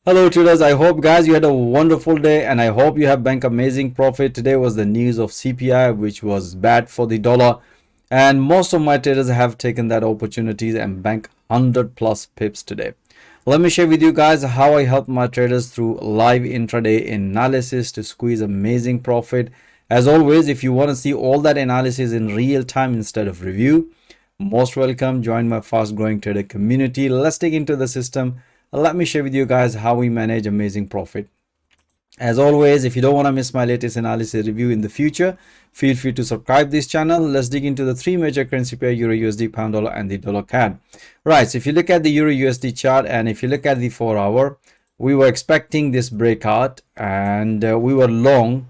Hello traders, I hope guys you had a wonderful day and I hope you have banked amazing profit. Today was the news of CPI which was bad for the dollar, and most of my traders have taken that opportunities and bank 100 plus pips today. Let me share with you guys how I help my traders through live intraday analysis to squeeze amazing profit. As always, if you want to see all that analysis in real time instead of review, most welcome. Join my fast growing trader community. Let's dig into the system. Let me share with you guys how we manage amazing profit. As always, if you don't want to miss my latest analysis review in the future, feel free to subscribe this channel. Let's dig into the three major currency pair: Euro USD, Pound Dollar, and the Dollar CAD. Right, so if you look at the Euro USD chart and if you look at the 4-hour, we were expecting this breakout and we were long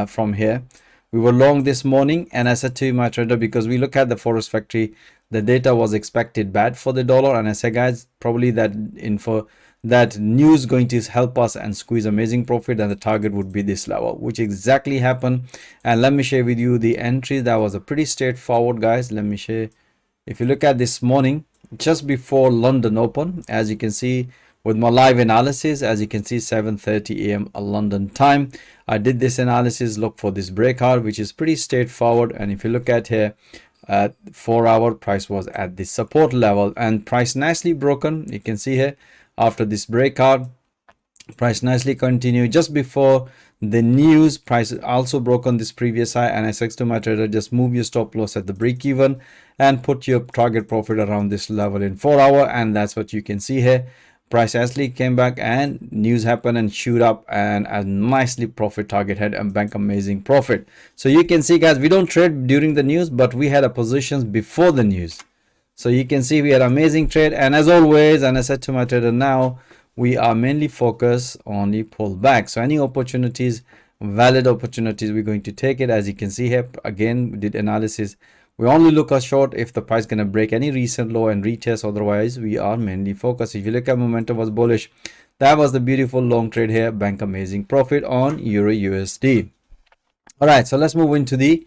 from here. We were long this morning, and I said to my trader, because we look at the Forex Factory, the data was expected bad for the dollar, and I said, guys, probably that info, that news going to help us and squeeze amazing profit, and the target would be this level, which exactly happened. And let me share with you the entry. That was a pretty straightforward, guys. Let me share. If you look at this morning, just before London open, as you can see with my live analysis, as you can see 7:30 a.m. London time, I did this analysis, look for this breakout, which is pretty straightforward. And if you look at here, at 4-hour, price was at the support level and price nicely broken. You can see here after this breakout, price nicely continued. Just before the news, price also broken this previous high, and I said to my trader, just move your stop loss at the break even and put your target profit around this level in 4-hour, and that's what you can see here. Price actually came back and news happened and shoot up, and a nicely profit target had and bank amazing profit. So you can see, guys, we don't trade during the news, but we had a positions before the news. So you can see we had amazing trade. And as always, and I said to my trader, now we are mainly focused on the pullback. So any opportunities, valid opportunities, we're going to take it. As you can see here, again, we did analysis. We only look at short if the price gonna break any recent low and retest. Otherwise, we are mainly focused. If you look at momentum was bullish, that was the beautiful long trade here. Bank amazing profit on Euro USD. All right, so let's move into the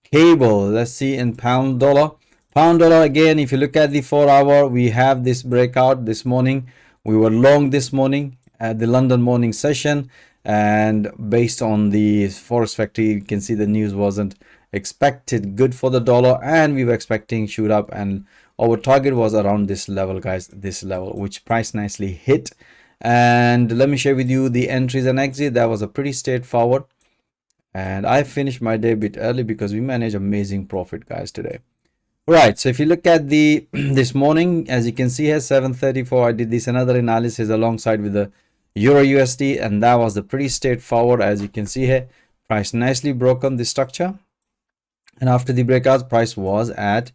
cable. Let's see in pound dollar. Pound dollar again. If you look at the 4-hour, we have this breakout this morning. We were long this morning at the London morning session, and based on the Forex Factory, you can see the news wasn't expected good for the dollar, and we were expecting shoot up, and our target was around this level, guys, this level, which price nicely hit. And let me share with you the entries and exit. That was a pretty straightforward, and I finished my day a bit early because we managed amazing profit, guys, today. Right, so if you look at the this morning, as you can see here, 7:34, I did this another analysis alongside with the Euro USD, and that was the pretty straightforward. As you can see here, price nicely broke on the structure, and after the breakout, price was at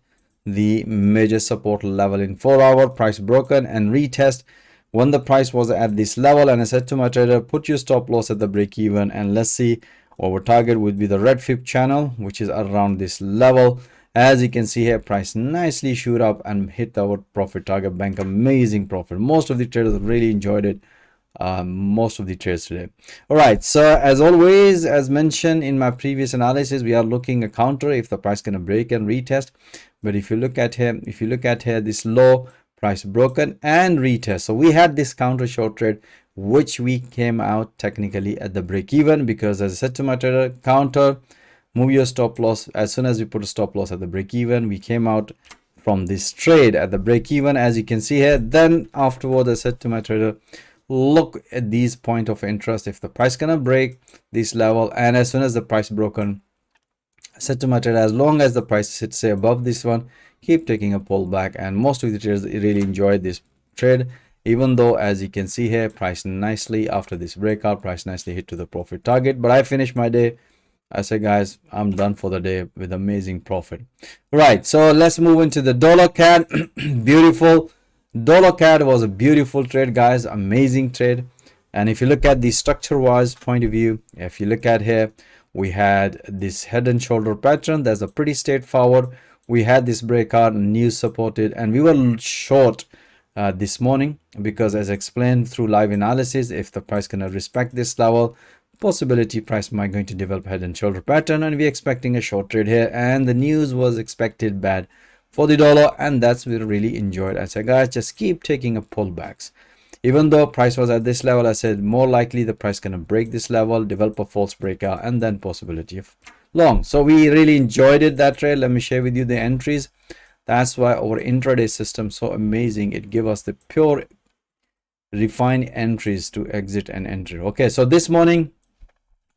the major support level in 4-hour. Price broken and retest when the price was at this level, and I said to my trader, put your stop loss at the break even, and let's see, our target would be the red fib channel, which is around this level. As you can see here, price nicely shoot up and hit our profit target, bank amazing profit. Most of the traders really enjoyed it. Most of the trades today. All right, so as always, as mentioned in my previous analysis, we are looking a counter if the price gonna break and retest. But if you look at here, this low, price broken and retest. So we had this counter short trade, which we came out technically at the break even, because as I said to my trader, counter, move your stop loss. As soon as we put a stop loss at the break even, we came out from this trade at the break even, as you can see here. Then afterwards, I said to my trader, look at these point of interest if the price gonna break this level, and as soon as the price broken, I said to my trader, as long as the price sits say above this one, keep taking a pullback. And most of the traders really enjoyed this trade, even though as you can see here, price nicely after this breakout, price nicely hit to the profit target. But I finished my day. I say, guys, I'm done for the day with amazing profit. Right, so let's move into the dollar CAD. Beautiful. Dollar CAD was a beautiful trade, guys, amazing trade. And if you look at the structure wise point of view, if you look at here, we had this head and shoulder pattern. That's a pretty straightforward. We had this breakout, news supported, and we were short this morning because, as explained through live analysis, if the price gonna respect this level, possibility price might going to develop head and shoulder pattern, and we're expecting a short trade here, and the news was expected bad for the dollar, and that's we really enjoyed. I said, guys, just keep taking a pullbacks. Even though price was at this level, I said more likely the price gonna break this level, develop a false breakout, and then possibility of long. So we really enjoyed it, that trade. Let me share with you the entries. That's why our intraday system so amazing. It give us the pure refined entries to exit and enter. Okay, so this morning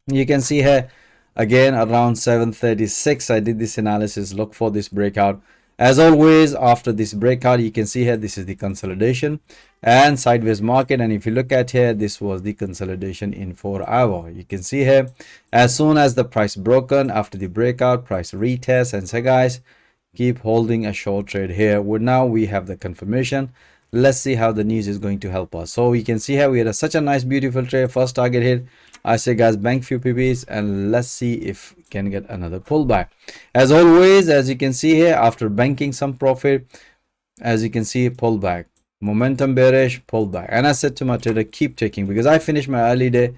you can see here again around 7:36 I did this analysis. Look for this breakout. As always, after this breakout, you can see here this is the consolidation and sideways market. And if you look at here, this was the consolidation in 4 hour. You can see here, as soon as the price broken after the breakout, price retest, and say guys, keep holding a short trade here. Now we have the confirmation. Let's see how the news is going to help us. So you can see here we had such a nice beautiful trade. First target hit. I say guys, bank few pp's and let's see if we can get another pullback. As always, as you can see here, after banking some profit, as you can see, pullback, momentum bearish, pullback. And I said to my trader, keep taking, because I finished my early day,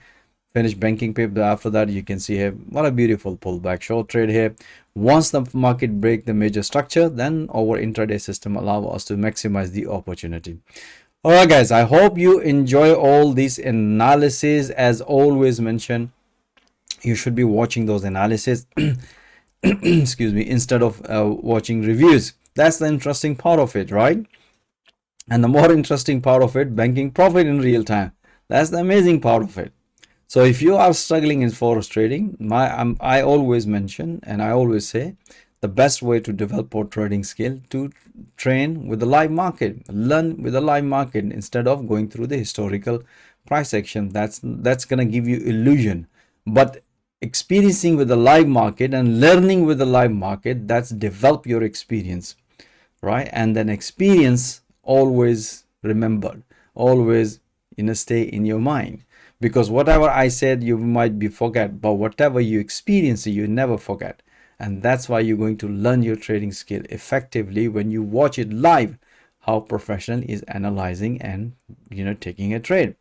finished banking paper. After that, you can see here what a beautiful pullback, short trade here. Once the market break the major structure, then our intraday system allow us to maximize the opportunity. All right guys, I hope you enjoy all these analysis. As always mentioned, you should be watching those analysis excuse me, instead of watching reviews. That's the interesting part of it, right? And the more interesting part of it, banking profit in real time. That's the amazing part of it. So if you are struggling in forex trading, I always mention and I always say the best way to develop your trading skill to train with the live market, learn with the live market instead of going through the historical price action. That's gonna give you illusion. But experiencing with the live market and learning with the live market, that's develop your experience, right? And then experience always remembered, always stay in your mind. Because whatever I said, you might be forget, but whatever you experience, you never forget. And that's why you're going to learn your trading skill effectively when you watch it live, how professional is analyzing and taking a trade.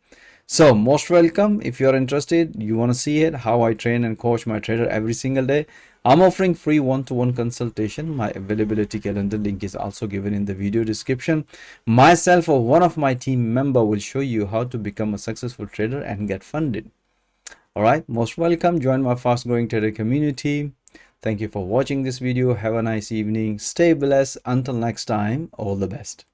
So most welcome. If you're interested, you want to see it, how I train and coach my trader every single day, I'm offering free one-to-one consultation. My availability calendar link is also given in the video description. Myself or one of my team member will show you how to become a successful trader and get funded. All right, most welcome. Join my fast growing trader community. Thank you for watching this video. Have a nice evening. Stay blessed. Until next time, all the best.